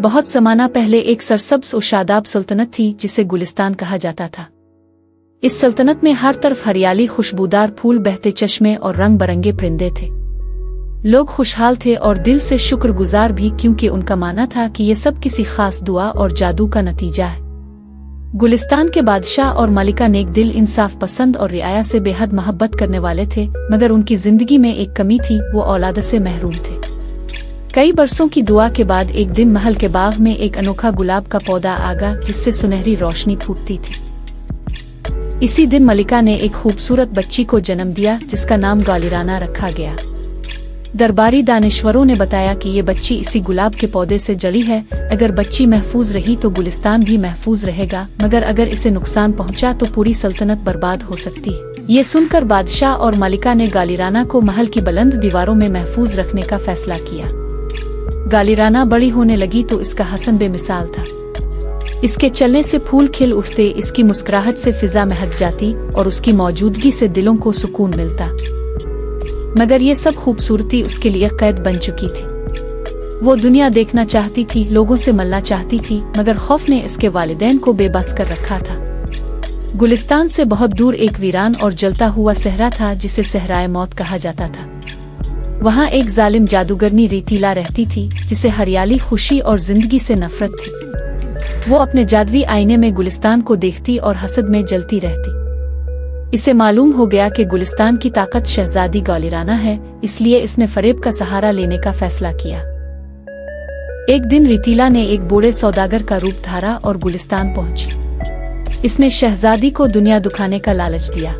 बहुत ज़माना पहले एक सरसब्ज़ और शादाब सल्तनत थी जिसे गुलिस्तान कहा जाता था। इस सल्तनत में हर तरफ हरियाली, खुशबूदार फूल, बहते चश्मे और रंग बरंगे परिंदे थे। लोग खुशहाल थे और दिल से शुक्रगुजार भी, क्योंकि उनका मानना था कि ये सब किसी खास दुआ और जादू का नतीजा है। गुलिस्तान के बादशाह और मलिका नेक दिल, इंसाफ पसंद और रियाया से बेहद मोहब्बत करने वाले थे, मगर उनकी जिंदगी में एक कमी थी, वो औलाद से महरूम थे। कई बरसों की दुआ के बाद एक दिन महल के बाग में एक अनोखा गुलाब का पौधा आगा, जिससे सुनहरी रोशनी फूटती थी। इसी दिन मलिका ने एक खूबसूरत बच्ची को जन्म दिया, जिसका नाम गालिराना रखा गया। दरबारी दानिश्वरों ने बताया कि ये बच्ची इसी गुलाब के पौधे से जड़ी है। अगर बच्ची महफूज रही तो गुलिस्तान भी महफूज रहेगा, मगर अगर इसे नुकसान पहुंचा तो पूरी सल्तनत बर्बाद हो सकती है। ये सुनकर बादशाह और मलिका ने गालिराना को महल की बुलंद दीवारों में महफूज रखने का फैसला किया। गालिराना बड़ी होने लगी तो इसका हसन बेमिसाल था। इसके चलने से फूल खिल उठते, इसकी मुस्कुराहट से फिजा महक जाती और उसकी मौजूदगी से दिलों को सुकून मिलता। मगर ये सब खूबसूरती उसके लिए कैद बन चुकी थी। वो दुनिया देखना चाहती थी, लोगों से मिलना चाहती थी, मगर खौफ ने इसके वालिदैन को बेबस कर रखा था। गुलिस्तान से बहुत दूर एक वीरान और जलता हुआ सहरा था, जिसे सहराए मौत कहा जाता था। वहाँ एक जालिम जादूगरनी रीतीला रहती थी, जिसे हरियाली, खुशी और जिंदगी से नफरत थी। वो अपने जादुई आईने में गुलिस्तान को देखती और हसद में जलती रहती। इसे मालूम हो गया कि गुलिस्तान की ताकत शहजादी गालिराना है, इसलिए इसने फरेब का सहारा लेने का फैसला किया। एक दिन रीतीला ने एक बूढ़े सौदागर का रूप धारा और गुलिस्तान पहुंची। इसने शहजादी को दुनिया दुखाने का लालच दिया।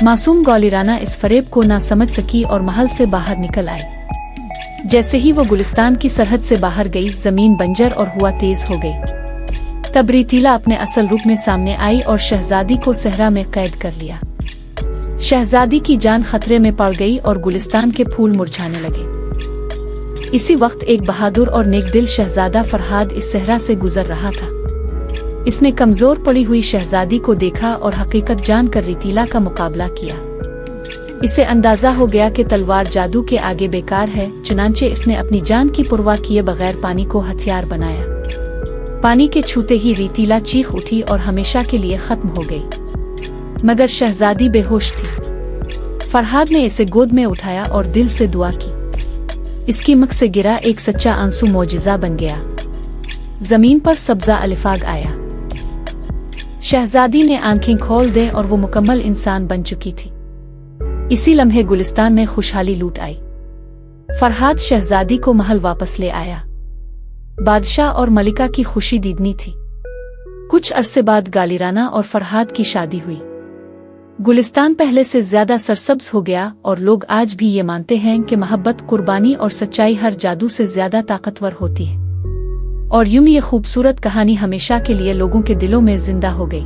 मासूम गालिराना इस फरेब को ना समझ सकी और महल से बाहर निकल आई। जैसे ही वो गुलिस्तान की सरहद से बाहर गई, जमीन बंजर और हवा तेज हो गई। तब रीतीला अपने असल रूप में सामने आई और शहजादी को सहरा में कैद कर लिया। शहजादी की जान खतरे में पड़ गई और गुलिस्तान के फूल मुरझाने लगे। इसी वक्त एक बहादुर और नेकदिल शहजादा फरहाद इस सहरा से गुजर रहा था। इसने कमजोर पड़ी हुई शहजादी को देखा और हकीकत जानकर रीतीला का मुकाबला किया। इसे अंदाजा हो गया कि तलवार जादू के आगे बेकार है, चुनांचे इसने अपनी जान की परवाह किए बगैर पानी को हथियार बनाया। पानी के छूते ही रीतीला चीख उठी और हमेशा के लिए खत्म हो गई। मगर शहजादी बेहोश थी। फरहाद ने इसे गोद में उठाया और दिल से दुआ की। इसकी मुख से गिरा एक सच्चा आंसू मौजिज़ा बन गया। जमीन पर सब्जा अलिफाग आया। शहजादी ने आंखें खोल दे और वो मुकम्मल इंसान बन चुकी थी। इसी लम्हे गुलिस्तान में खुशहाली लूट आई। फरहाद शहजादी को महल वापस ले आया। बादशाह और मलिका की खुशी दीदनी थी। कुछ अरसे बाद गालिराना और फरहाद की शादी हुई। गुलिस्तान पहले से ज्यादा सरसब्ज हो गया और लोग आज भी ये मानते हैं कि मोहब्बत, कुर्बानी और सच्चाई हर जादू से ज्यादा ताकतवर होती है। और यूं ये खूबसूरत कहानी हमेशा के लिए लोगों के दिलों में जिंदा हो गई।